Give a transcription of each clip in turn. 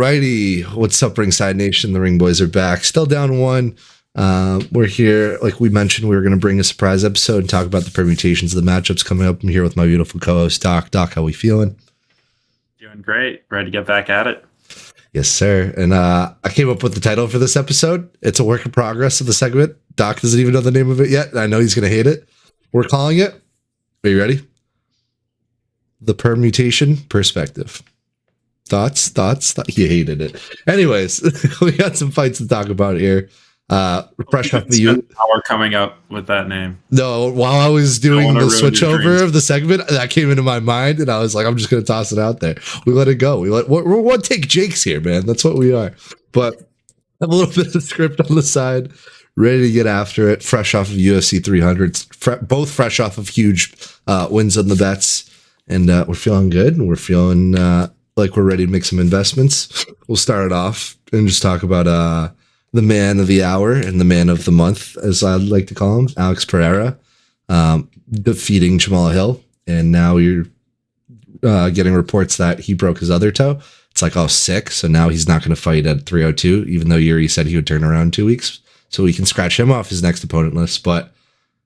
righty. What's up, Ringside Nation? The Ring Boys are back. Still down one. We're here. Like we mentioned, we were going to bring a surprise episode and talk about the permutations of the matchups coming up. I'm here with my beautiful co-host, Doc. Doc, how we feeling? Doing great. Ready to get back at it. Yes, sir. And I came up with the title for this episode. It's a work in progress of the segment. Doc doesn't even know the name of it yet. I know he's going to hate it. We're calling it. Are you ready? The Permutation Perspective. Thoughts? You hated it. Anyways, we got some fights to talk about here. Fresh off the youth. Power coming up with that name. No, while I was doing the switchover of the segment, that came into my mind, and I was like, I'm just going to toss it out there. We let it go. We're one take Jakes here, man. That's what we are. But I have a little bit of script on the side, ready to get after it. Fresh off of UFC 300, both fresh off of huge wins on the bets, and we're feeling good. And we're feeling like we're ready to make some investments. We'll start it off and just talk about the man of the hour and the man of the month, as I'd like to call him, Alex Pereira, defeating Jamal Hill. And now you're getting reports that he broke his other toe. It's like, oh, sick. So now he's not going to fight at 302, even though Yuri said he would turn around in 2 weeks. So we can scratch him off his next opponent list. But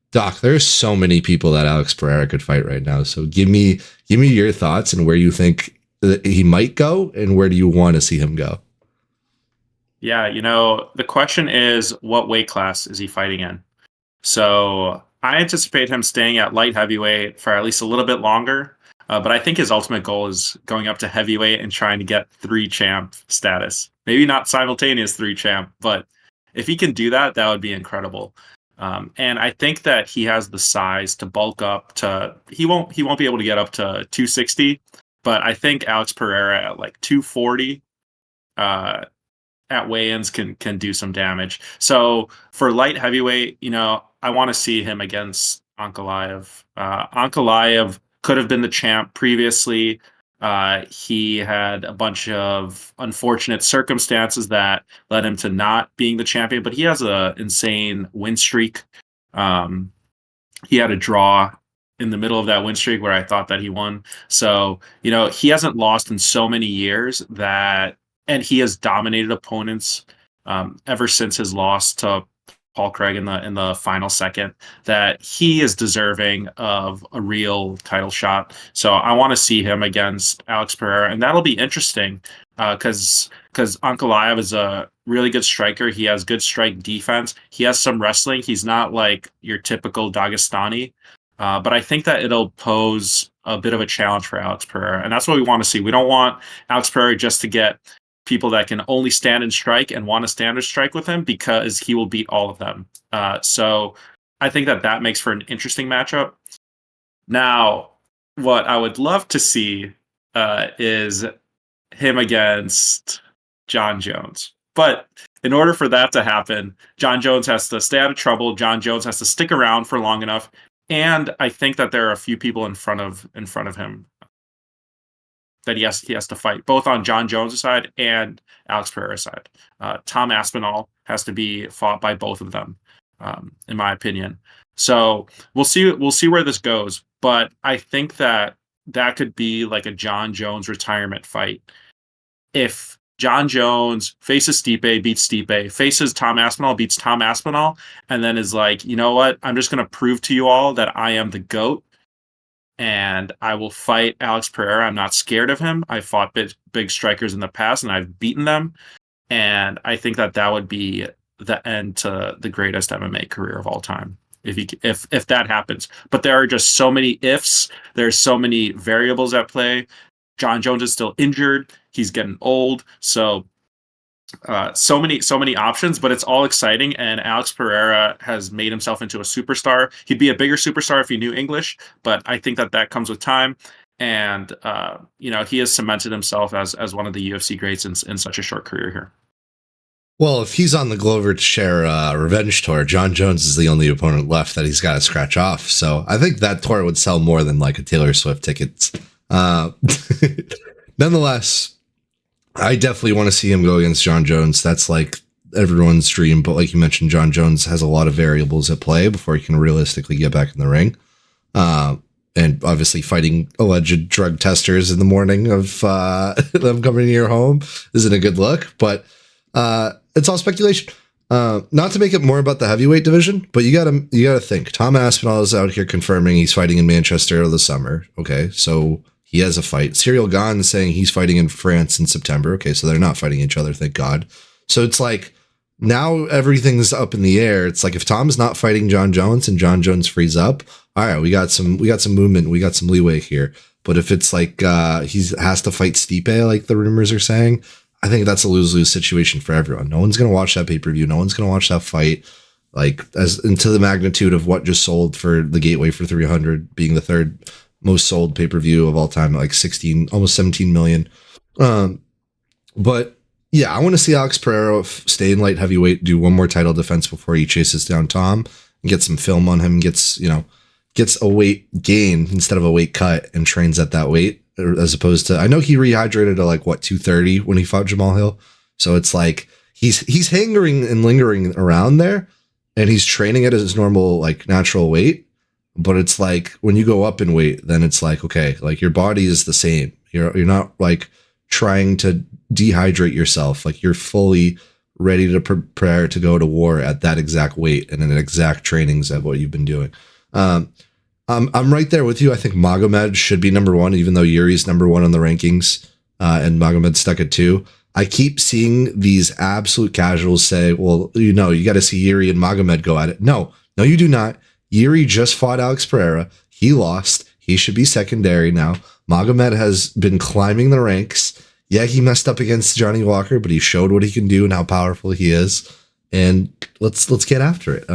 Doc, there's so many people that Alex Pereira could fight right now. So give me your thoughts and where you think that he might go and where do you want to see him go? Yeah, the question is, what weight class is he fighting in? So I anticipate him staying at light heavyweight for at least a little bit longer. But I think his ultimate goal is going up to heavyweight and trying to get 3-champ status. Maybe not simultaneous 3-champ, but if he can do that, that would be incredible. And I think that he has the size to bulk up to. He won't be able to get up to 260, but I think Alex Pereira at like 240. At weigh-ins can do some damage. So for light heavyweight, I want to see him against Ankalaev. Ankalaev could have been the champ previously. He had a bunch of unfortunate circumstances that led him to not being the champion, but he has an insane win streak. He had a draw in the middle of that win streak where I thought that he won. So, he hasn't lost in so many years and he has dominated opponents ever since his loss to Paul Craig in the final second, that he is deserving of a real title shot. So I want to see him against Alex Pereira, and that'll be interesting because Ankalaev is a really good striker. He has good strike defense. He has some wrestling. He's not like your typical Dagestani, but I think that it'll pose a bit of a challenge for Alex Pereira, and that's what we want to see. We don't want Alex Pereira just to get people that can only stand and strike and want to stand and strike with him, because he will beat all of them. So I think that makes for an interesting matchup. Now, what I would love to see is him against John Jones. But in order for that to happen, John Jones has to stay out of trouble. John Jones has to stick around for long enough. And I think that there are a few people in front of him that he has to fight, both on John Jones' side and Alex Pereira's side. Tom Aspinall has to be fought by both of them, in my opinion. So we'll see where this goes. But I think that could be like a John Jones retirement fight. If John Jones faces Stipe, beats Stipe, faces Tom Aspinall, beats Tom Aspinall, and then is like, you know what? I'm just going to prove to you all that I am the GOAT. And I will fight Alex Pereira. I'm not scared of him. I fought big strikers in the past, and I've beaten them. And I think that would be the end to the greatest MMA career of all time, if that happens. But there are just so many ifs. There's so many variables at play. John Jones is still injured. He's getting old. So many options, but it's all exciting. And Alex Pereira has made himself into a superstar. He'd be a bigger superstar if he knew English, but I think that comes with time. And he has cemented himself as one of the UFC greats in such a short career here. Well, if he's on the Glover to share revenge tour, John Jones is the only opponent left that he's got to scratch off. So I think that tour would sell more than like a Taylor Swift tickets. Nonetheless, I definitely want to see him go against John Jones. That's like everyone's dream. But like you mentioned, John Jones has a lot of variables at play before he can realistically get back in the ring. and obviously fighting alleged drug testers in the morning of them coming to your home isn't a good look, but it's all speculation. Not to make it more about the heavyweight division, but you gotta think. Tom Aspinall is out here confirming he's fighting in Manchester over the summer. Okay, so he has a fight. Cyril Gane is saying he's fighting in France in September. Okay, so they're not fighting each other, thank God. So it's like now everything's up in the air. It's like if Tom's not fighting John Jones and John Jones frees up, all right, we got some movement, we got some leeway here. But if it's like he has to fight Stipe, like the rumors are saying, I think that's a lose-lose situation for everyone. No one's going to watch that pay-per-view. No one's going to watch that fight. Like, as into the magnitude of what just sold for the Gateway for 300, being the third most sold pay-per-view of all time, like 16, almost 17 million. But yeah, I want to see Alex Pereira stay in light heavyweight, do one more title defense before he chases down Tom, and get some film on him, gets a weight gain instead of a weight cut, and trains at that weight. As opposed to, I know he rehydrated to like 230 when he fought Jamal Hill. So it's like he's hangering and lingering around there, and he's training at his normal, like, natural weight. But it's like when you go up in weight, then it's like, okay, like your body is the same. You're not like trying to dehydrate yourself. Like you're fully ready to prepare to go to war at that exact weight and in exact trainings of what you've been doing. I'm right there with you. I think Magomed should be number one, even though Yuri's number one on the rankings, and Magomed's stuck at 2. I keep seeing these absolute casuals say, well, you got to see Yuri and Magomed go at it. No, you do not. Yuri just fought Alex Pereira. He lost. He should be secondary now. Magomed has been climbing the ranks. Yeah, he messed up against Johnny Walker, but he showed what he can do and how powerful he is. And let's get after it.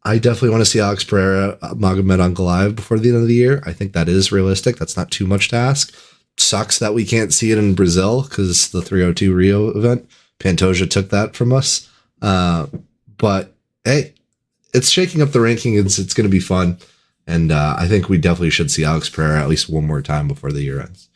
I definitely want to see Alex Pereira, Magomed Ankalaev before the end of the year. I think that is realistic. That's not too much to ask. Sucks that we can't see it in Brazil because the 302 Rio event, Pantoja took that from us. But hey, it's shaking up the rankings. It's going to be fun. And I think we definitely should see Alex Pereira at least one more time before the year ends.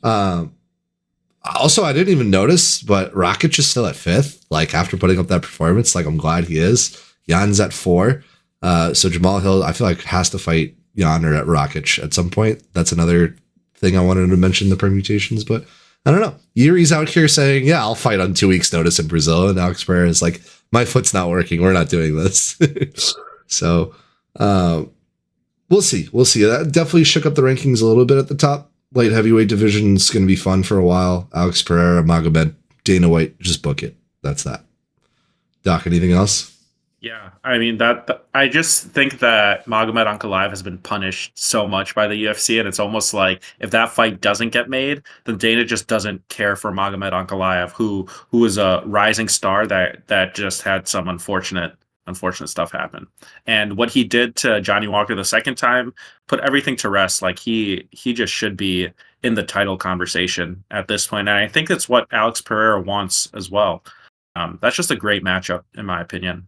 Also, I didn't even notice, but Rakic is still at 5th. Like after putting up that performance, like I'm glad he is. Jan's at 4. So Jamal Hill, I feel like, has to fight Jan or at Rakic at some point. That's another thing I wanted to mention, the permutations, but I don't know. Yuri's out here saying, yeah, I'll fight on 2 weeks notice in Brazil. And Alex Pereira is like, my foot's not working. We're not doing this. So we'll see. That definitely shook up the rankings a little bit at the top. Light heavyweight division is going to be fun for a while. Alex Pereira, Magomed, Dana White, just book it. That's that. Doc, anything else? Yeah, I mean I just think that Magomed Ankalaev has been punished so much by the UFC, and it's almost like if that fight doesn't get made, then Dana just doesn't care for Magomed Ankalaev, who is a rising star that just had some unfortunate stuff happen. And what he did to Johnny Walker the second time put everything to rest. Like he just should be in the title conversation at this point, and I think it's what Alex Pereira wants as well. That's just a great matchup in my opinion.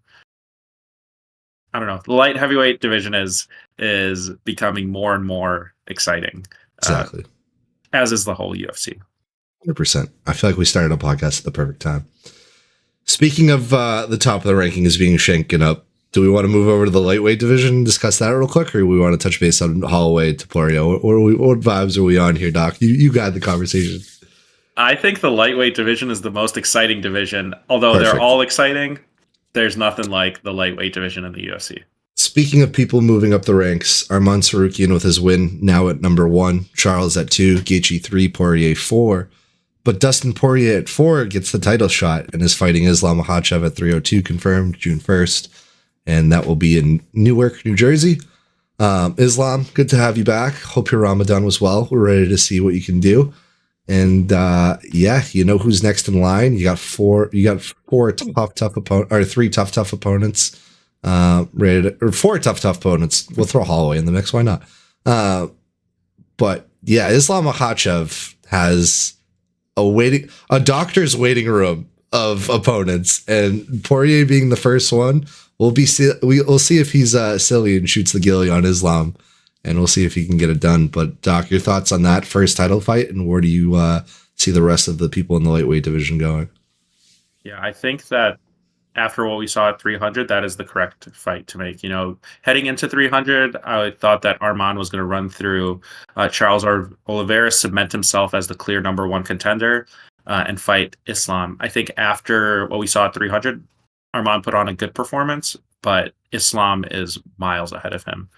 I don't know. The light heavyweight division is becoming more and more exciting. Exactly. As is the whole UFC. 100%. I feel like we started a podcast at the perfect time. Speaking of the top of the rankings being shanking up, do we want to move over to the lightweight division and discuss that real quick, or do we want to touch base on Holloway, Topuria? What vibes are we on here, Doc? You guide the conversation. I think the lightweight division is the most exciting division. Although They're all exciting, there's nothing like the lightweight division in the UFC. Speaking of people moving up the ranks, Arman Tsarukyan with his win now at number 1, Charles at 2, Gaethje 3, Poirier 4. But Dustin Poirier at 4 gets the title shot and is fighting Islam Makhachev at 302, confirmed June 1st. And that will be in Newark, New Jersey. Islam, good to have you back. Hope your Ramadan was well. We're ready to see what you can do. And yeah, you know who's next in line. You got four tough opponents, or 3 tough opponents. Or 4 tough opponents. We'll throw Holloway in the mix. Why not? But yeah, Islam Makhachev has a doctor's waiting room of opponents, and Poirier being the first one, we'll see if he's silly and shoots the gilly on Islam. And we'll see if he can get it done. But Doc, your thoughts on that first title fight, and where do you see the rest of the people in the lightweight division going? Yeah, I think that after what we saw at 300, that is the correct fight to make. Heading into 300, I thought that Arman was going to run through Charles Oliveira, cement himself as the clear number one contender, and fight Islam. I think after what we saw at 300, Arman put on a good performance, but Islam is miles ahead of him.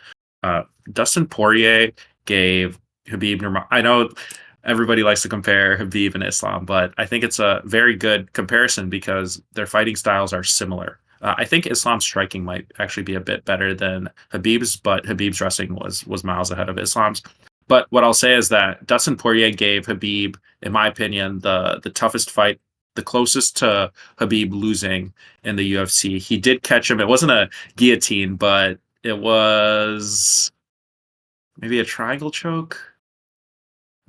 Dustin Poirier gave Khabib I know everybody likes to compare Khabib and Islam, but I think it's a very good comparison because their fighting styles are similar. I think Islam's striking might actually be a bit better than Khabib's, but Khabib's wrestling was miles ahead of Islam's. But what I'll say is that Dustin Poirier gave Khabib, in my opinion, the toughest fight, the closest to Khabib losing in the UFC. He did catch him. It wasn't a guillotine, but it was maybe a triangle choke,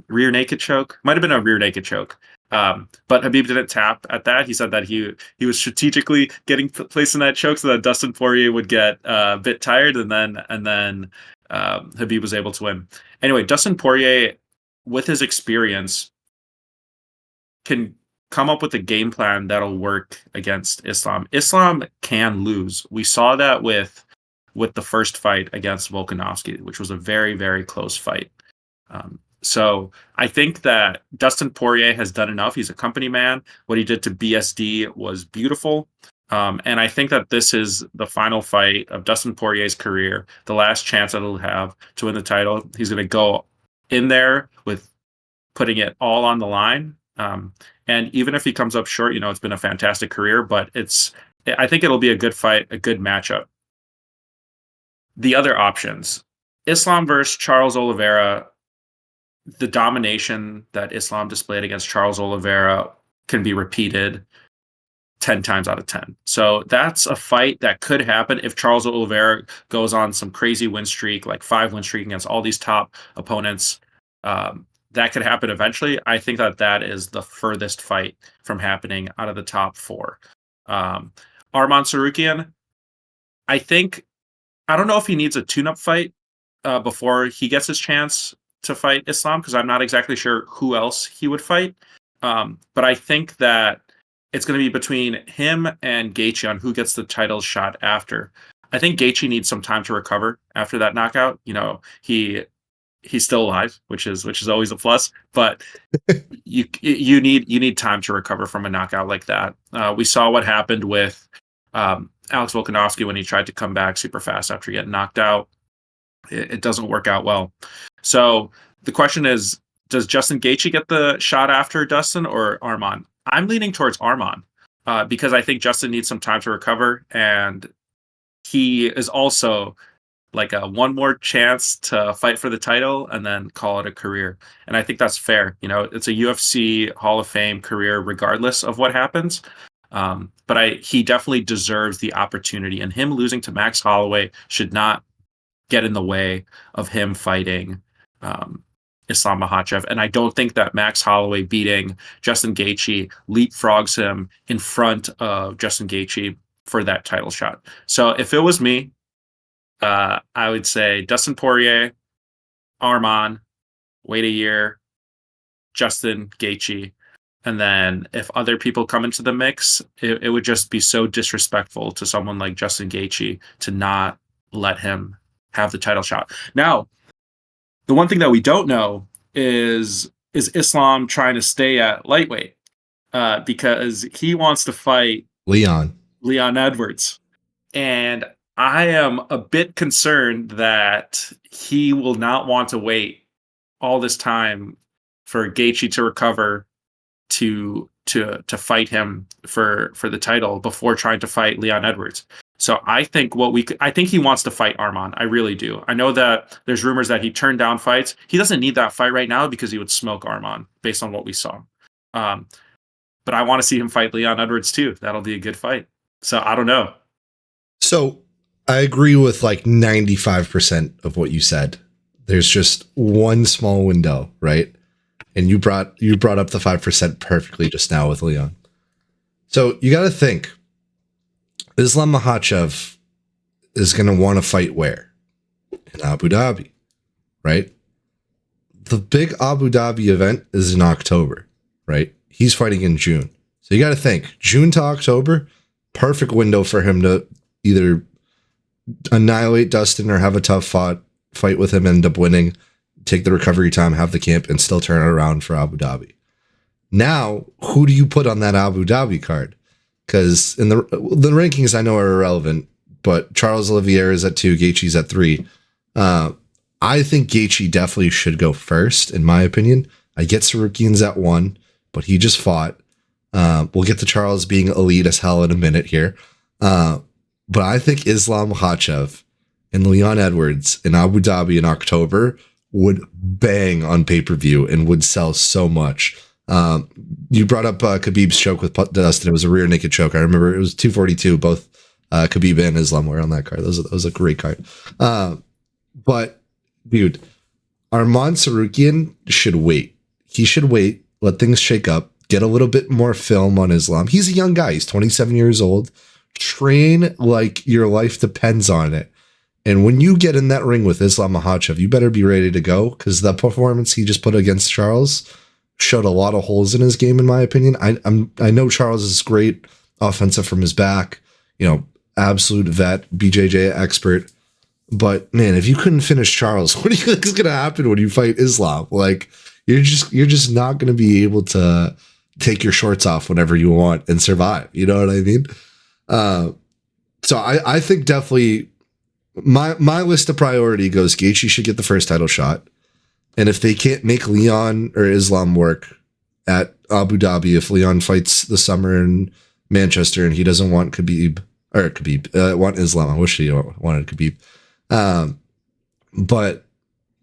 rear naked choke. Might have been a rear naked choke. But Khabib didn't tap at that. He said that he was strategically getting placed in that choke so that Dustin Poirier would get a bit tired, and then Khabib was able to win. Anyway, Dustin Poirier, with his experience, can come up with a game plan that'll work against Islam. Islam can lose. We saw that with the first fight against Volkanovski, which was a very, very close fight. So I think that Dustin Poirier has done enough. He's a company man. What he did to BSD was beautiful. And I think that this is the final fight of Dustin Poirier's career, the last chance that he'll have to win the title. He's going to go in there with putting it all on the line. And even if he comes up short, it's been a fantastic career, but I think it'll be a good fight, a good matchup. The other options, Islam versus Charles Oliveira. The domination that Islam displayed against Charles Oliveira can be repeated 10 times out of 10. So that's a fight that could happen if Charles Oliveira goes on some crazy win streak, like 5-win streak against all these top opponents. That could happen eventually. I think that is the furthest fight from happening out of the top 4. Arman Tsarukyan, I don't know if he needs a tune-up fight before he gets his chance to fight Islam, because I'm not exactly sure who else he would fight. But I think that it's going to be between him and Gaethje on who gets the title shot after. I think Gaethje needs some time to recover after that knockout. He's still alive, which is always a plus. But you need time to recover from a knockout like that. We saw what happened with Alex Volkanovski when he tried to come back super fast after getting knocked out. It doesn't work out well. So the question is, does Justin Gaethje get the shot after Dustin or Arman? I'm leaning towards Arman because I think Justin needs some time to recover, and he is also like a one more chance to fight for the title and then call it a career. And I think that's fair. It's a UFC Hall of Fame career regardless of what happens. But he definitely deserves the opportunity, and him losing to Max Holloway should not get in the way of him fighting Islam Makhachev. And I don't think that Max Holloway beating Justin Gaethje leapfrogs him in front of Justin Gaethje for that title shot. So if it was me, I would say Dustin Poirier, Arman, wait a year, Justin Gaethje. And then if other people come into the mix, it would just be so disrespectful to someone like Justin Gaethje to not let him have the title shot. Now, the one thing that we don't know is Islam trying to stay at lightweight because he wants to fight Leon Edwards. And I am a bit concerned that he will not want to wait all this time for Gaethje to recover to fight him for the title before trying to fight Leon Edwards. So I think he wants to fight Arman. I really do. I know that there's rumors that he turned down fights. He doesn't need that fight right now because he would smoke Arman based on what we saw. But I want to see him fight Leon Edwards too. That'll be a good fight. So I don't know. So I agree with like 95% of what you said. There's just one small window, right? And you brought up the 5% perfectly just now with Leon. So you got to think, Islam Makhachev is going to want to fight where? In Abu Dhabi, right? The big Abu Dhabi event is in October, right? He's fighting in June. So you got to think, June to October, perfect window for him to either annihilate Dustin or have a tough fight with him, end up winning, take the recovery time, have the camp, and still turn it around for Abu Dhabi. Now, who do you put on that Abu Dhabi card? Because in the rankings, I know are irrelevant, but Charles Oliveira is at 2, Gaethje's at 3. I think Gaethje definitely should go first, in my opinion. I get Sarukian's at 1, but he just fought. We'll get to Charles being elite as hell in a minute here. But I think Islam Makhachev and Leon Edwards in Abu Dhabi in October would bang on pay-per-view and would sell so much. You brought up Khabib's choke with Dustin. It was a rear naked choke. I remember it was 242. Both Khabib and Islam were on that card. That was a great card. But, dude, Arman Sarukian should wait. He should wait, let things shake up, get a little bit more film on Islam. He's a young guy. He's 27 years old. Train like your life depends on it. And when you get in that ring with Islam Makhachev, you better be ready to go, because the performance he just put against Charles showed a lot of holes in his game, in my opinion. I know Charles is great offensive from his back, absolute vet, BJJ expert. But man, if you couldn't finish Charles, what do you think is going to happen when you fight Islam? Like, you're just not going to be able to take your shorts off whenever you want and survive. You know what I mean? So I think definitely my list of priority goes Gaethje should get the first title shot. And if they can't make Leon or Islam work at Abu Dhabi, if Leon fights this summer in Manchester and he doesn't want want Islam. I wish he wanted Khabib. But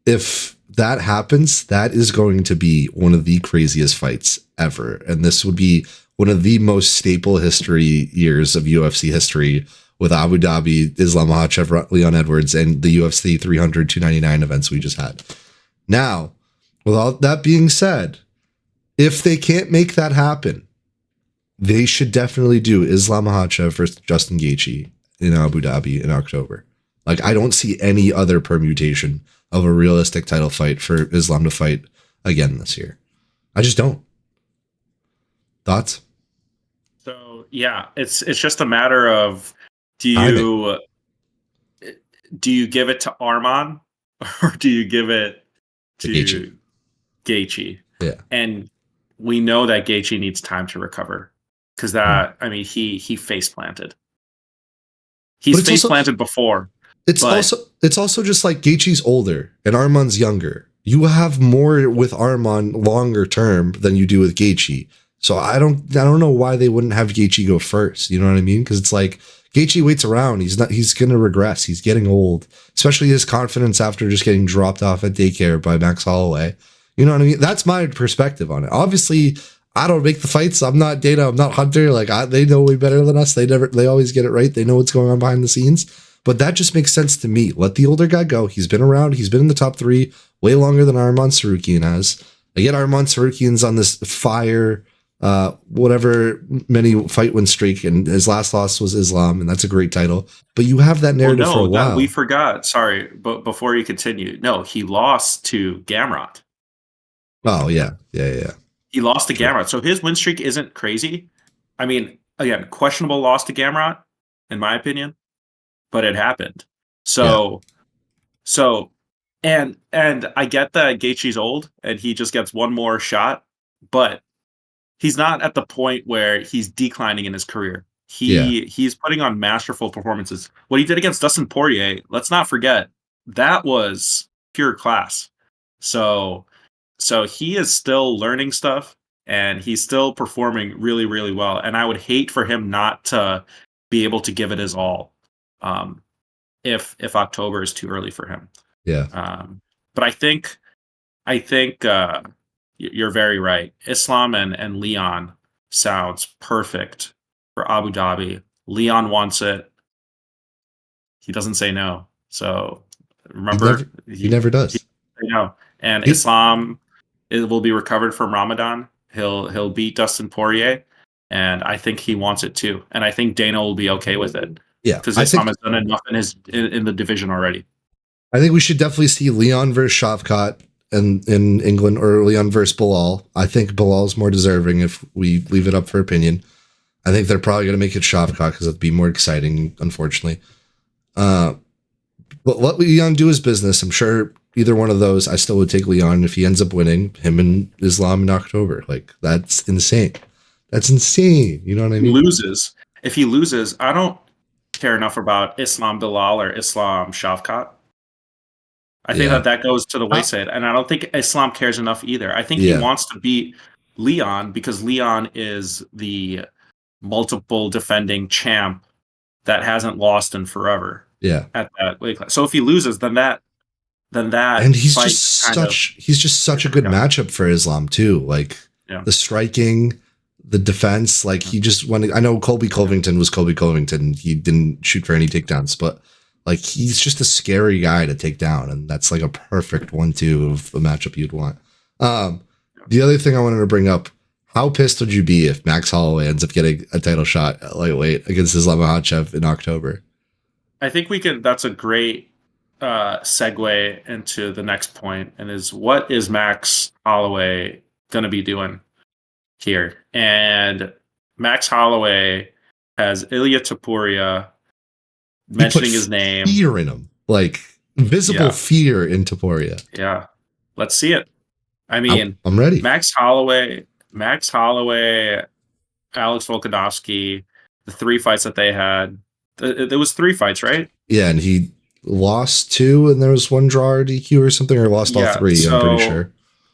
if that happens, that is going to be one of the craziest fights ever. And this would be one of the most staple history years of UFC history, with Abu Dhabi, Islam Makhachev, Leon Edwards, and the UFC 300, 299 events we just had. Now, with all that being said, if they can't make that happen, they should definitely do Islam Makhachev versus Justin Gaethje in Abu Dhabi in October. Like, I don't see any other permutation of a realistic title fight for Islam to fight again this year. I just don't. Thoughts? So yeah, it's just a matter of do you give it to Arman or do you give it to Gaethje? Yeah, and we know that Gaethje needs time to recover, because he face planted. He's face planted before. It's also just like Gaethje's older and Arman's younger. You have more with Arman longer term than you do with Gaethje. So I don't know why they wouldn't have Gaethje go first. You know what I mean? Because it's like Gaethje waits around. He's going to regress. He's getting old, especially his confidence after just getting dropped off at daycare by Max Holloway. You know what I mean? That's my perspective on it. Obviously, I don't make the fights. I'm not Dana. I'm not Hunter. Like, they know way better than us. They always get it right. They know what's going on behind the scenes. But that just makes sense to me. Let the older guy go. He's been around. He's been in the top 3 way longer than Arman Sarukian has. I get Arman Sarukian's on this fire, whatever many fight win streak, and his last loss was Islam, and that's a great title. But you have that narrative for a while. We forgot. Sorry, but before you continue, no, he lost to Gamrot. Oh yeah. He lost to Gamrot, so his win streak isn't crazy. I mean, again, questionable loss to Gamrot, in my opinion, but it happened. And I get that Gaethje's old and he just gets one more shot, but he's not at the point where he's declining in his career. He's putting on masterful performances. What he did against Dustin Poirier, let's not forget, that was pure class. So he is still learning stuff and he's still performing really, really well. And I would hate for him not to be able to give it his all. If October is too early for him. Yeah. But I think you're very right. Islam and Leon sounds perfect for Abu Dhabi. Leon wants it. He doesn't say no. So remember, he never does. And Islam will be recovered from Ramadan. He'll beat Dustin Poirier, and I think he wants it too. And I think Dana will be okay with it. Yeah, because Islam has done enough in the division already. I think we should definitely see Leon versus Shavkat in England, or Leon versus Bilal. I think Bilal's more deserving if we leave it up for opinion. I think they're probably going to make it Shavkat because it'd be more exciting, unfortunately. But let Leon do his business. I'm sure either one of those, I still would take Leon if he ends up winning, him and Islam in October. Like, that's insane. That's insane. You know what I mean? If he loses, I don't care enough about Islam Bilal or Islam Shavkat. I think that goes to the wayside, and I don't think Islam cares enough either. I think he wants to beat Leon because Leon is the multiple defending champ that hasn't lost in forever. Yeah. At that weight class. So if he loses, then that and he's just such a good matchup for Islam too. Like the striking, the defense. Like he just won. I know Colby Covington was Colby Covington. He didn't shoot for any takedowns, but like he's just a scary guy to take down, and that's like a perfect 1-2 of a matchup you'd want. The other thing I wanted to bring up: how pissed would you be if Max Holloway ends up getting a title shot at lightweight against Islam Makhachev in October? I think we can. That's a great segue into the next point, and is what is Max Holloway going to be doing here? And Max Holloway has Ilya Topuria mentioning his name. Fear in him, like visible fear in Topuria. Yeah, let's see it. I mean, I'm ready. Max Holloway, Alex Volkanovski, the 3 fights that they had. There was 3 fights, right? Yeah, and he lost 2, and there was 1 draw or DQ or something, or lost all 3. So I'm pretty sure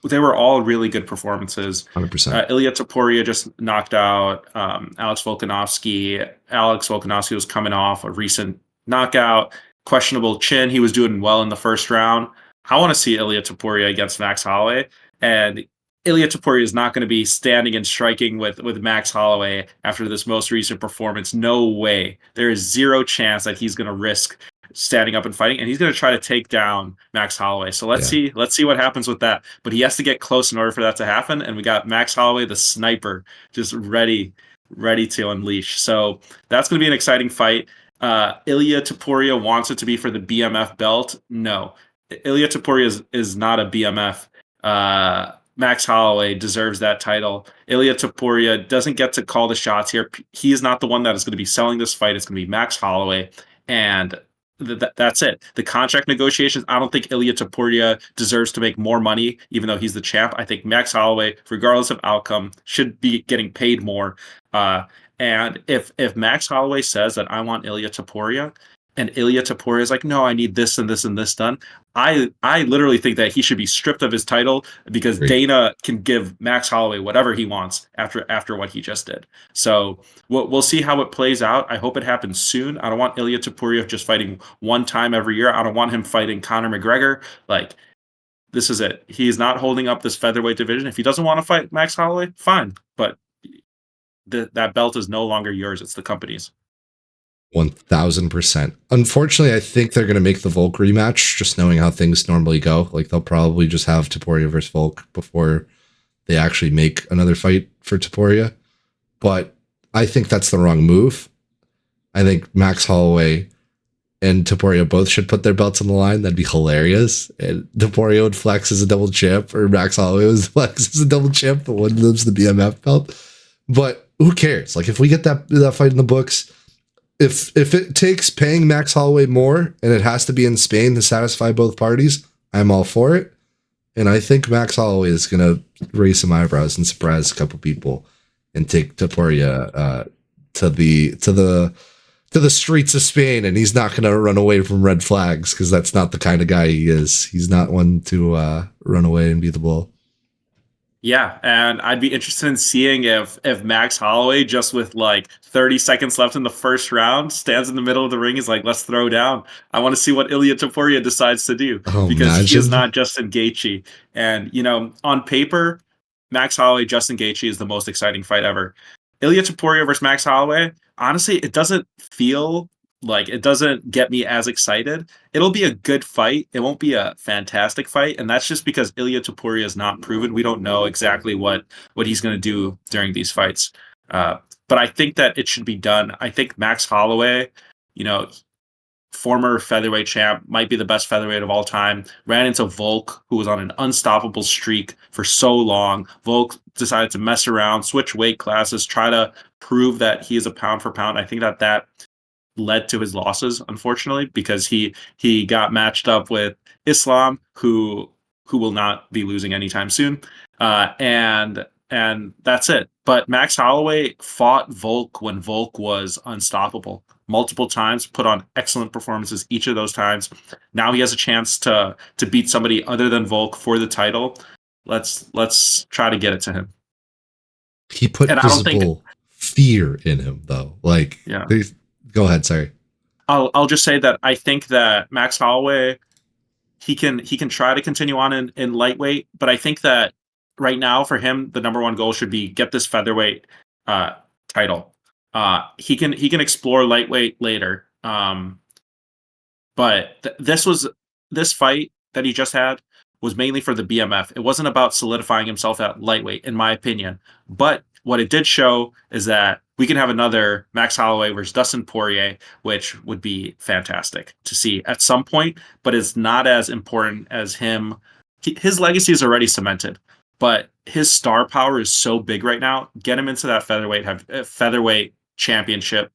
they were all really good performances. 100%. Ilya Topuria just knocked out Alex Volkanovski. Alex Volkanovski was coming off a recent knockout, questionable chin. He was doing well in the first round. I want to see Ilya Topuria against Max Holloway, and Ilya Topuria is not going to be standing and striking with Max Holloway after this most recent performance. No way. There is 0 chance that he's going to risk standing up and fighting, and he's going to try to take down Max Holloway. So let's see what happens with that. But he has to get close in order for that to happen. And we got Max Holloway, the sniper, just ready to unleash. So that's going to be an exciting fight. Ilya Topuria wants it to be for the BMF belt. No, Ilya Topuria is not a BMF. Max Holloway deserves that title. Ilya Topuria doesn't get to call the shots here. He is not the one that is going to be selling this fight. It's going to be Max Holloway, and that's it. The contract negotiations, I don't think Ilya Topuria deserves to make more money, even though he's the champ. I think Max Holloway, regardless of outcome, should be getting paid more. And if Max Holloway says that I want Ilya Topuria, and Ilya Topuria is like, no, I need this and this and this done, I literally think that he should be stripped of his title because Dana can give Max Holloway whatever he wants after what he just did. So we'll see how it plays out. I hope it happens soon. I don't want Ilya Topuria just fighting 1 time every year. I don't want him fighting Conor McGregor. Like, this is it. He's not holding up this featherweight division. If he doesn't want to fight Max Holloway, fine. But that belt is no longer yours. It's the company's. 1000%. Unfortunately, I think they're going to make the Volk rematch, just knowing how things normally go. Like, they'll probably just have Topuria versus Volk before they actually make another fight for Topuria. But I think that's the wrong move. I think Max Holloway and Topuria both should put their belts on the line. That'd be hilarious. And Topuria would flex as a double champ, or Max Holloway would flex as a double champ, the one lives the BMF belt. But who cares? Like, if we get that fight in the books, if it takes paying Max Holloway more and it has to be in Spain to satisfy both parties, I'm all for it. And I think Max Holloway is going to raise some eyebrows and surprise a couple people and take Topuria to the streets of Spain, and he's not going to run away from red flags because that's not the kind of guy he is. He's not one to run away and be the bull. Yeah, and I'd be interested in seeing if Max Holloway, just with like 30 seconds left in the first round, stands in the middle of the ring, is like, let's throw down. I want to see what Ilya Topuria decides to do, because he is not Justin Gaethje. And, you know, on paper, Max Holloway, Justin Gaethje is the most exciting fight ever. Ilya Topuria versus Max Holloway, honestly, it doesn't feel like, it doesn't get me as excited. It'll be a good fight. It won't be a fantastic fight, and that's just because Ilya Topuria is not proven. We don't know exactly what he's going to do during these fights. But I think that it should be done. I think Max Holloway, you know, former featherweight champ, might be the best featherweight of all time, ran into Volk, who was on an unstoppable streak for so long. Volk decided to mess around, switch weight classes, try to prove that he is a pound for pound. I think that led to his losses, unfortunately, because he got matched up with Islam, who will not be losing anytime soon, and that's it. But Max Holloway fought Volk when Volk was unstoppable multiple times, put on excellent performances each of those times. Now he has a chance to beat somebody other than Volk for the title. Let's try to get it to him. He put visible fear in him, though. Like, yeah. Go ahead. Sorry. I'll just say that I think that Max Holloway, he can try to continue on in lightweight, but I think that right now for him the number one goal should be get this featherweight title. He can explore lightweight later, but this fight that he just had was mainly for the BMF. It wasn't about solidifying himself at lightweight, in my opinion. But what it did show is that we can have another Max Holloway versus Dustin Poirier, which would be fantastic to see at some point, but it's not as important as him. His legacy is already cemented, but his star power is so big right now. Get him into that featherweight championship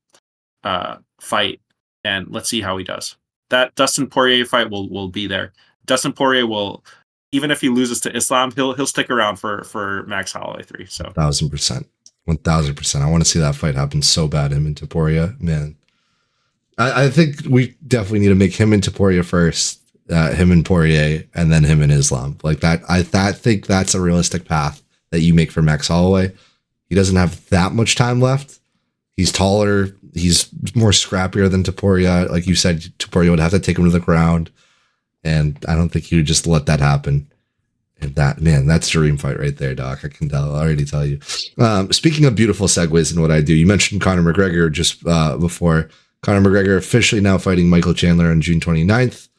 fight, and let's see how he does. That Dustin Poirier fight will be there. Dustin Poirier will, even if he loses to Islam, he'll stick around for Max Holloway 3. So 1,000%. 1,000%. I want to see that fight happen so bad, him and Topuria. Man. I think we definitely need to make him and Topuria first, him and Poirier, and then him and Islam. Like that. I think that's a realistic path that you make for Max Holloway. He doesn't have that much time left. He's taller. He's more scrappier than Topuria. Like you said, Topuria would have to take him to the ground. And I don't think he would just let that happen. And that's a dream fight right there, Doc. I can already tell you. Speaking of beautiful segues and what I do, you mentioned Conor McGregor just before. Conor McGregor officially now fighting Michael Chandler on June 29th.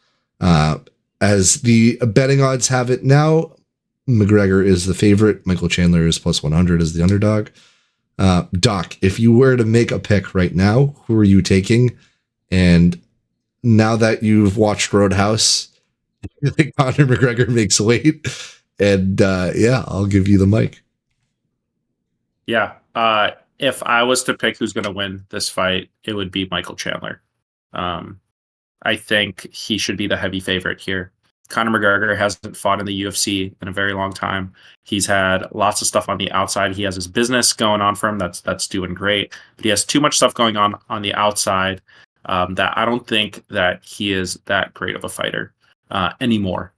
As the betting odds have it now, McGregor is the favorite. Michael Chandler is plus 100 as the underdog. Doc, if you were to make a pick right now, who are you taking? And now that you've watched Roadhouse, you think Conor McGregor makes weight? And I'll give you the mic. Yeah. If I was to pick who's going to win this fight, it would be Michael Chandler. I think he should be the heavy favorite here. Conor McGregor hasn't fought in the UFC in a very long time. He's had lots of stuff on the outside. He has his business going on for him. That's doing great. But he has too much stuff going on the outside that I don't think that he is that great of a fighter anymore.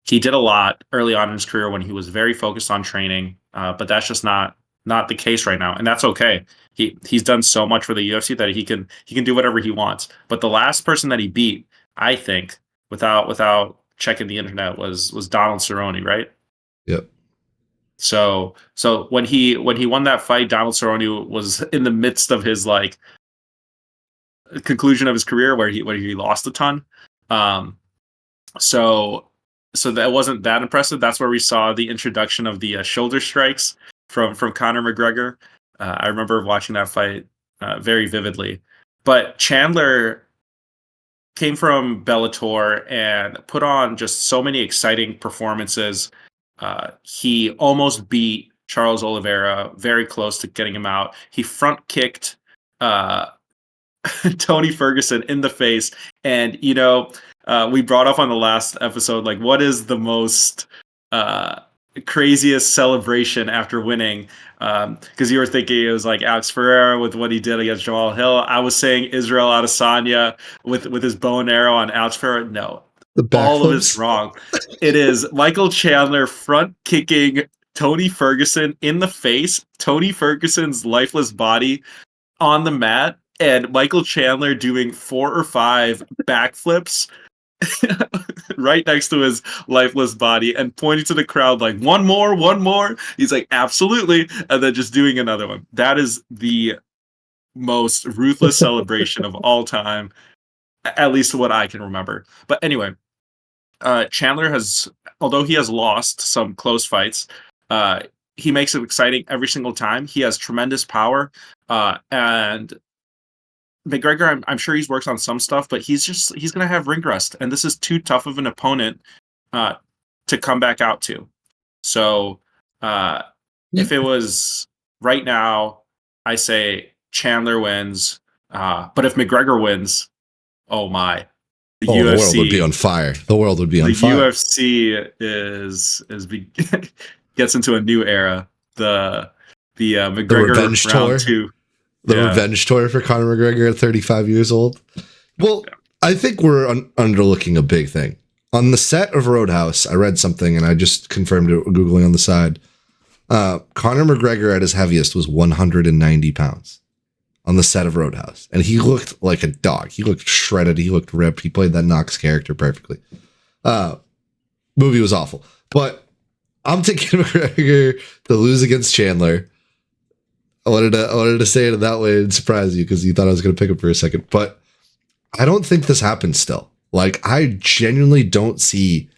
He did a lot early on in his career when he was very focused on training, but that's just not the case right now, and that's okay. He's done so much for the UFC that he can do whatever he wants. But the last person that he beat, I think, without checking the internet, was Donald Cerrone, right? Yep. So when he won that fight, Donald Cerrone was in the midst of his conclusion of his career where he lost a ton. So that wasn't that impressive. That's where we saw the introduction of the shoulder strikes from Conor McGregor. I remember watching that fight very vividly. But Chandler came from Bellator and put on just so many exciting performances. He almost beat Charles Oliveira, very close to getting him out. He front kicked Tony Ferguson in the face. And, we brought up on the last episode, like, what is the most craziest celebration after winning? Because you were thinking it was like Alex Ferreira with what he did against Jamal Hill. I was saying Israel Adesanya with his bow and arrow on Alex Ferreira. No, all of it's wrong. It is Michael Chandler front kicking Tony Ferguson in the face, Tony Ferguson's lifeless body on the mat, and Michael Chandler doing 4 or 5 backflips right next to his lifeless body and pointing to the crowd like, one more. He's like, absolutely. And then just doing another one. That is the most ruthless celebration of all time, at least what I can remember. But anyway, Chandler although he has lost some close fights, he makes it exciting every single time. He has tremendous power, and McGregor, I'm sure he's worked on some stuff, but he's going to have ring rust, and this is too tough of an opponent to come back out to. So if it was right now, I say Chandler wins. But if McGregor wins, oh my. The world would be on fire. The world would be on fire. The UFC gets into a new era. The McGregor revenge round tour. 2. The revenge tour for Conor McGregor at 35 years old. Well, I think we're underlooking a big thing. On the set of Roadhouse, I read something and I just confirmed it Googling on the side. Conor McGregor at his heaviest was 190 pounds on the set of Roadhouse. And he looked like a dog. He looked shredded. He looked ripped. He played that Knox character perfectly. Movie was awful. But I'm taking McGregor to lose against Chandler. I wanted to say it in that way and surprise you because you thought I was going to pick up for a second. But I don't think this happens still. Like, I genuinely don't see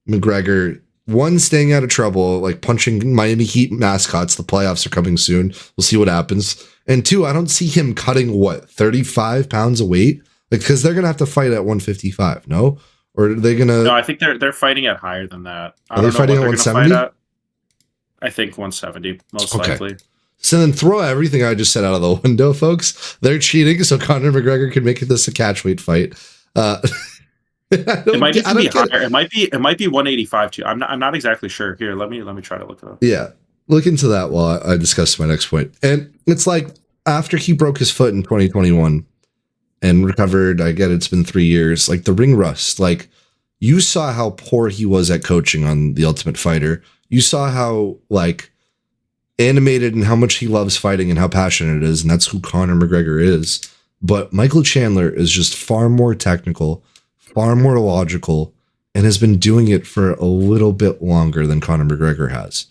McGregor, one, staying out of trouble, like punching Miami Heat mascots. The playoffs are coming soon. We'll see what happens. And two, I don't see him cutting, 35 pounds of weight? Like, because they're going to have to fight at 155, no? Or are they going to... No, I think they're fighting at higher than that. Are they fighting at 170? I think 170, most likely. So then throw everything I just said out of the window, folks. They're cheating, so Conor McGregor can make this a catch weight fight. It might be higher. It might be 185 too. I'm not exactly sure. Here, let me try to look it up. Yeah, look into that while I discuss my next point. And it's like after he broke his foot in 2021 and recovered, I get it's been 3 years. Like the ring rust, like you saw how poor he was at coaching on The Ultimate Fighter. You saw how like animated and how much he loves fighting and how passionate it is, and that's who Conor McGregor is. But Michael Chandler is just far more technical, far more logical, and has been doing it for a little bit longer than Conor McGregor has.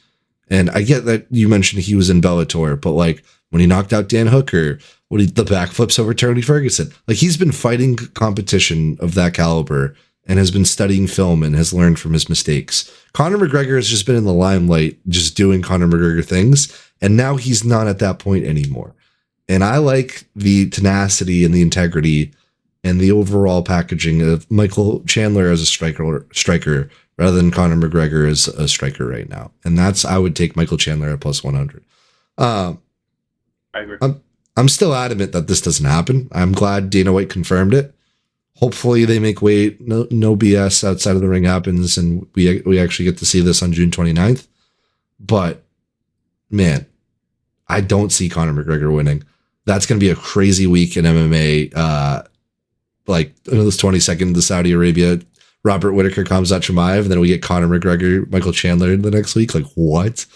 And I get that you mentioned he was in Bellator, but like when he knocked out Dan Hooker, the backflips over Tony Ferguson, like he's been fighting competition of that caliber and has been studying film and has learned from his mistakes. Conor McGregor has just been in the limelight, just doing Conor McGregor things, and now he's not at that point anymore. And I like the tenacity and the integrity and the overall packaging of Michael Chandler as a striker rather than Conor McGregor as a striker right now. And I would take Michael Chandler at plus 100. I agree. I'm still adamant that this doesn't happen. I'm glad Dana White confirmed it. Hopefully they make weight. No BS outside of the ring happens, and we actually get to see this on June 29th. But man, I don't see Conor McGregor winning. That's going to be a crazy week in MMA. Like this 22nd, the Saudi Arabia, Robert Whittaker comes out Chimaev, and then we get Conor McGregor, Michael Chandler the next week. Like what?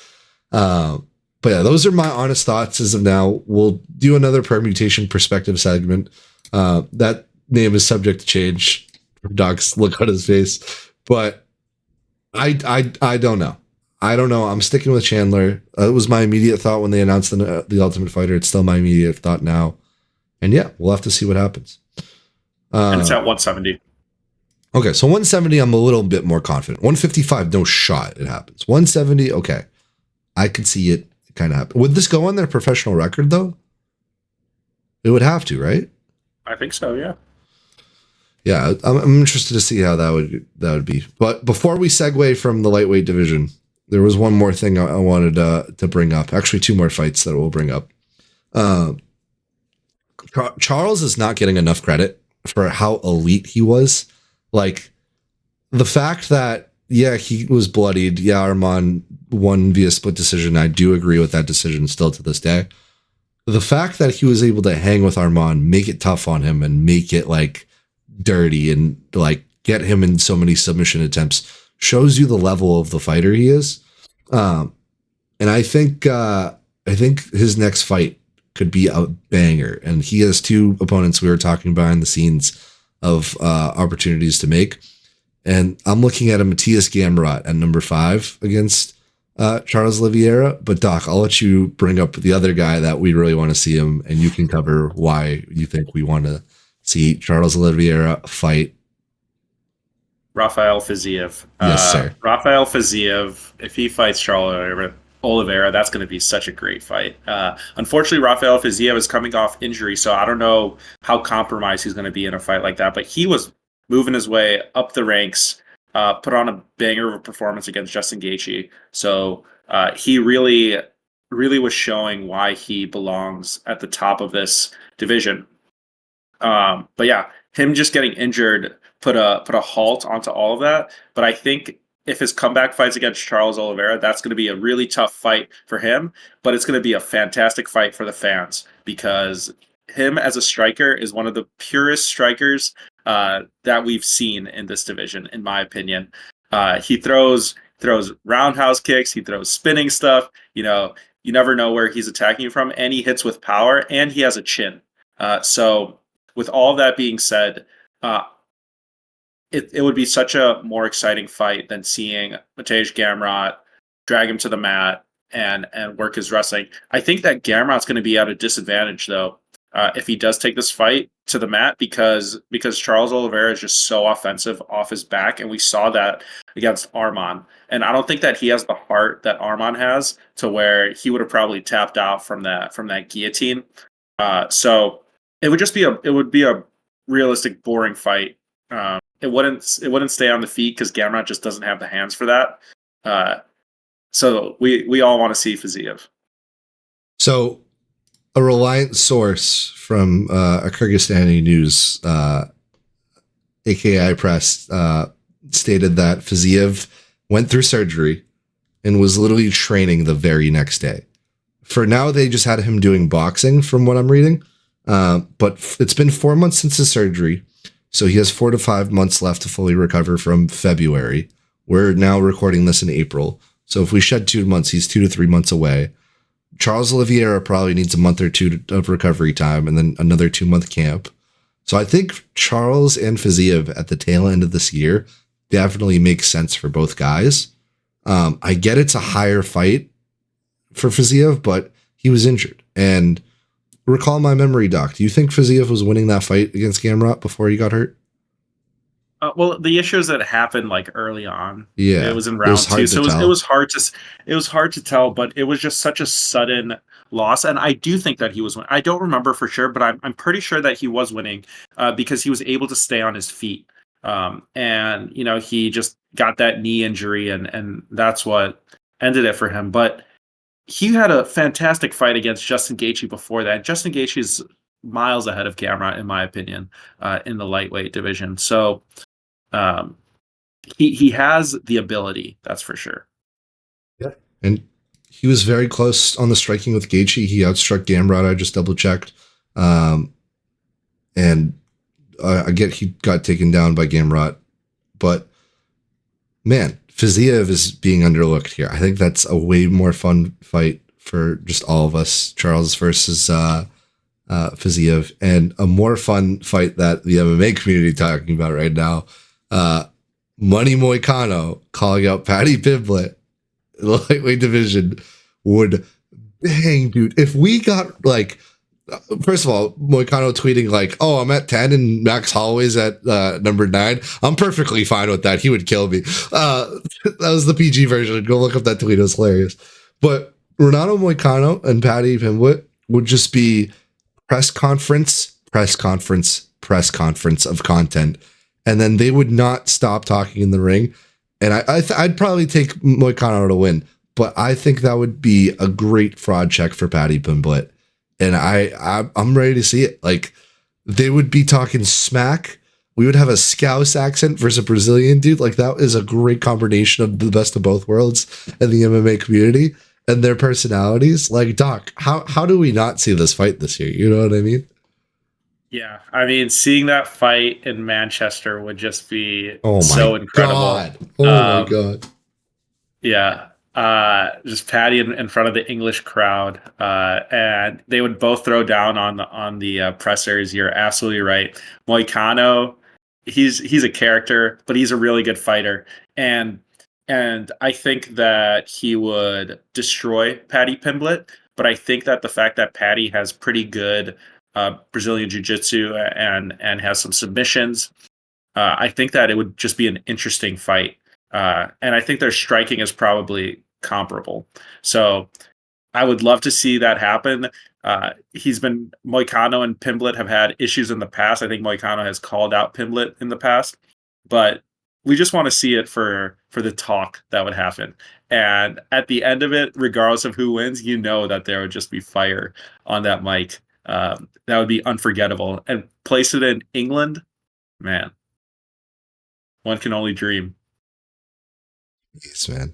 But yeah, those are my honest thoughts as of now. We'll do another permutation perspective segment. That name is subject to change. Doc's look on his face, but I don't know. I don't know. I'm sticking with Chandler. It was my immediate thought when they announced the Ultimate Fighter. It's still my immediate thought now. And yeah, we'll have to see what happens. And it's at 170. Okay, so 170, I'm a little bit more confident. 155, no shot it happens. 170, okay. I could see it kind of happen. Would this go on their professional record, though? It would have to, right? I think so, yeah. Yeah, I'm interested to see how that would be. But before we segue from the lightweight division, there was one more thing I wanted to bring up. Actually, two more fights that we'll bring up. Charles is not getting enough credit for how elite he was. Like, the fact that, yeah, he was bloodied. Yeah, Arman won via split decision. I do agree with that decision still to this day. The fact that he was able to hang with Arman, make it tough on him, and make it, like, dirty and, like, get him in so many submission attempts shows you the level of the fighter he is. And I think his next fight could be a banger. And he has two opponents we were talking behind the scenes of opportunities to make. And I'm looking at a Matthias Gamrot at number 5 against Charles Oliveira. But Doc, I'll let you bring up the other guy that we really want to see him, and you can cover why you think we want to see Charles Oliveira fight Rafael Fiziev. Yes, sir. Rafael Fiziev, if he fights Charles Oliveira, Oliveira, that's going to be such a great fight. Unfortunately, Rafael Fiziev is coming off injury, so I don't know how compromised he's going to be in a fight like that. But he was moving his way up the ranks, put on a banger of a performance against Justin Gaethje. So he really was showing why he belongs at the top of this division. But yeah, him just getting injured put a halt onto all of that. But I think if his comeback fights against Charles Oliveira, that's going to be a really tough fight for him. But it's going to be a fantastic fight for the fans because him as a striker is one of the purest strikers that we've seen in this division, in my opinion. He throws roundhouse kicks, he throws spinning stuff. You never know where he's attacking you from, and he hits with power, and he has a chin. So with all that being said, it would be such a more exciting fight than seeing Mateusz Gamrot drag him to the mat and work his wrestling. I think that Gamrot's going to be at a disadvantage though if he does take this fight to the mat because Charles Oliveira is just so offensive off his back, and we saw that against Arman. And I don't think that he has the heart that Arman has to where he would have probably tapped out from that guillotine. So it would be a realistic boring fight. It wouldn't stay on the feet because Gamrot just doesn't have the hands for that. So we all want to see Fiziev. So a reliant source from a Kyrgyzstani news, AKI Press, stated that Fiziev went through surgery and was literally training the very next day. For now, they just had him doing boxing from what I'm reading. But it's been 4 months since his surgery. So he has 4 to 5 months left to fully recover from February. We're now recording this in April. So if we shed 2 months, he's 2 to 3 months away. Charles Oliveira probably needs a month or two of recovery time and then another 2-month camp. So I think Charles and Fiziev at the tail end of this year definitely makes sense for both guys. I get it's a higher fight for Fiziev, but he was injured. And recall my memory, Doc. Do you think Fiziev was winning that fight against Gamrot before he got hurt? Well, the issue is that it happened like early on. Yeah, it was in round two, so it was hard to tell. But it was just such a sudden loss, and I do think that he was winning. I don't remember for sure, but I'm pretty sure that he was winning because he was able to stay on his feet. And he just got that knee injury, and that's what ended it for him. But he had a fantastic fight against Justin Gaethje before that. Justin Gaethje is miles ahead of Gamrot, in my opinion, in the lightweight division. So he has the ability, that's for sure. Yeah, and he was very close on the striking with Gaethje. He outstruck Gamrot. I just double checked, and I get he got taken down by Gamrot, but man, Fiziev is being underlooked here. I think that's a way more fun fight for just all of us. Charles versus Fiziev, and a more fun fight that the MMA community talking about right now. Money Moicano calling out Paddy Pimblett in the lightweight division would bang, dude. If we got like, first of all, Moicano tweeting like, "Oh, I'm at 10 and Max Holloway's at number 9." I'm perfectly fine with that. He would kill me. That was the PG version. Go look up that tweet. It was hilarious. But Renato Moicano and Paddy Pimblett would just be press conference of content, and then they would not stop talking in the ring. And I'd probably take Moicano to win, but I think that would be a great fraud check for Paddy Pimblett. And I'm ready to see it. Like, they would be talking smack. We would have a Scouse accent versus a Brazilian dude. Like, that is a great combination of the best of both worlds in the MMA community and their personalities. Like, Doc, how do we not see this fight this year? You know what I mean? Yeah, I mean, seeing that fight in Manchester would just be so incredible. God. Oh my God. Yeah. Just Paddy in front of the English crowd, and they would both throw down on the pressers. You're absolutely right. Moicano, he's a character, but he's a really good fighter, and I think that he would destroy Paddy Pimblett. But I think that the fact that Paddy has pretty good Brazilian jiu-jitsu and has some submissions, I think that it would just be an interesting fight. And I think their striking is probably comparable. So I would love to see that happen. Moicano and Pimblett have had issues in the past. I think Moicano has called out Pimblett in the past, but we just want to see it for the talk that would happen. And at the end of it, regardless of who wins, that there would just be fire on that mic. That would be unforgettable. And place it in England, man. One can only dream. Yes, man.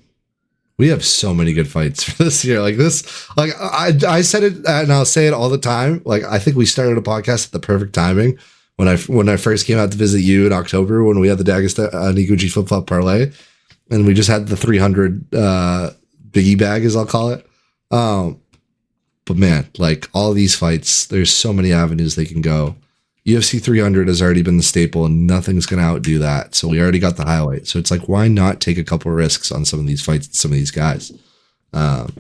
We have so many good fights for this year. Like this, like I said it, and I'll say it all the time. Like I think we started a podcast at the perfect timing when I first came out to visit you in October when we had the Dagestani Niguchi flip flop parlay, and we just had the 300 biggie bag, as I'll call it. But man, like all these fights, there's so many avenues they can go. UFC 300 has already been the staple, and nothing's going to outdo that. So we already got the highlight. So it's like, why not take a couple risks on some of these fights, some of these guys? But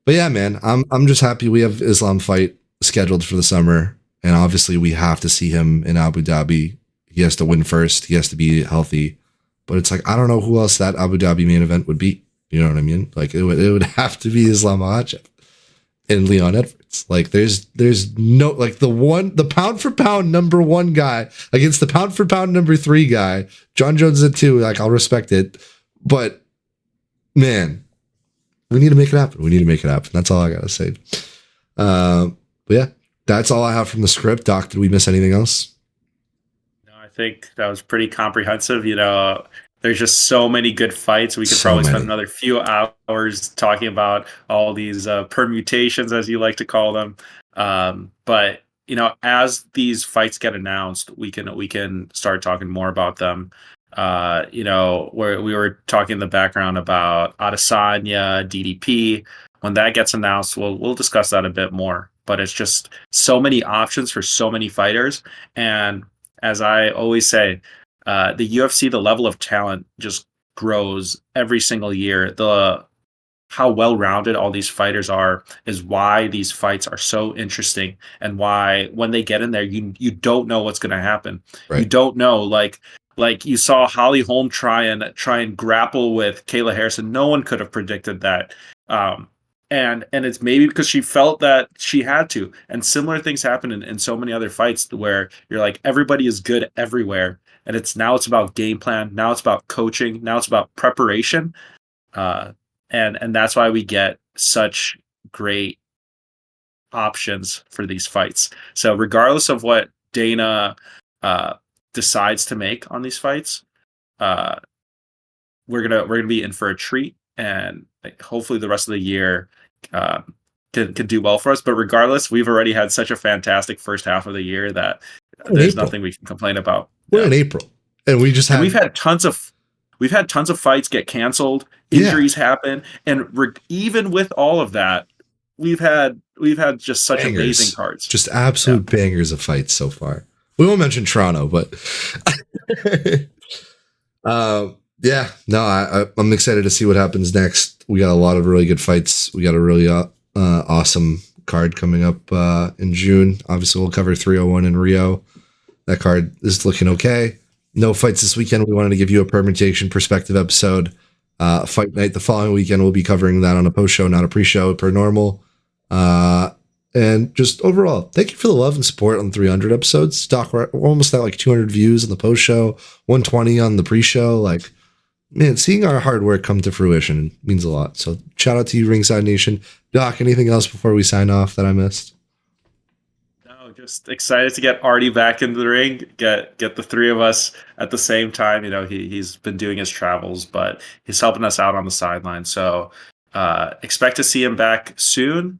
yeah, man, I'm just happy we have Islam fight scheduled for the summer, and obviously we have to see him in Abu Dhabi. He has to win first. He has to be healthy. But it's like, I don't know who else that Abu Dhabi main event would beat. You know what I mean? Like it would have to be Islam Makhachev and Leon Edwards. Like there's no, like the pound for pound number 1 guy against the pound for pound number 3 guy. John Jones at 2. Like I'll respect it, but man, we need to make it happen. We need to make it happen. That's all I gotta say. But yeah, that's all I have from the script. Doc, did we miss anything else? No, I think that was pretty comprehensive. There's just so many good fights. We could probably spend another few hours talking about all these permutations, as you like to call them. But as these fights get announced, we can start talking more about them. Where we were talking in the background about Adesanya, DDP. When that gets announced, we'll discuss that a bit more. But it's just so many options for so many fighters, and as I always say, the UFC, the level of talent just grows every single year. How well-rounded all these fighters are is why these fights are so interesting, and why when they get in there, you don't know what's going to happen. Right. You don't know, like you saw Holly Holm try and grapple with Kayla Harrison. No one could have predicted that. And it's maybe because she felt that she had to. And similar things happen in so many other fights where you're like, everybody is good everywhere. And it's about game plan. Now it's about coaching. Now it's about preparation. And that's why we get such great options for these fights. So regardless of what Dana decides to make on these fights, we're gonna be in for a treat, and hopefully the rest of the year can do well for us. But regardless, we've already had such a fantastic first half of the year that there's nothing we can complain about. We're in April, and we've had tons of fights get canceled, injuries happen, and even with all of that, we've had just such bangers. Amazing cards, just absolute bangers of fights so far. We won't mention Toronto, but I'm excited to see what happens next. We got a lot of really good fights. We got a really awesome card coming up in June. Obviously, we'll cover 301 in Rio. That card is looking okay. No fights this weekend. We wanted to give you a permutation perspective episode. Fight night the following weekend. We'll be covering that on a post show, not a pre-show, per normal. And just overall, thank you for the love and support on the 300 episodes. Doc, we're almost at like 200 views on the post show, 120 on the pre-show. Like, man, seeing our hard work come to fruition means a lot. So shout out to you, Ringside Nation. Doc, anything else before we sign off that I missed? No, just excited to get Artie back into the ring, get the three of us at the same time. He's been doing his travels, but he's helping us out on the sideline. So expect to see him back soon.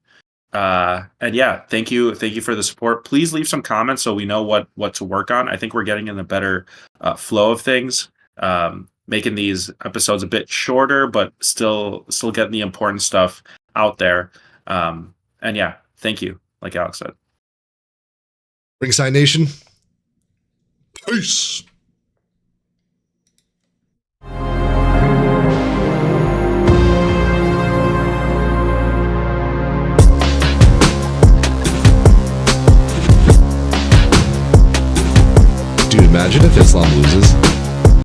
And yeah, thank you for the support. Please leave some comments so we know what to work on. I think we're getting in a better flow of things, making these episodes a bit shorter, but still getting the important stuff out there. And yeah, thank you, like Alex said. Ringside Nation, peace. Dude, imagine if Islam loses.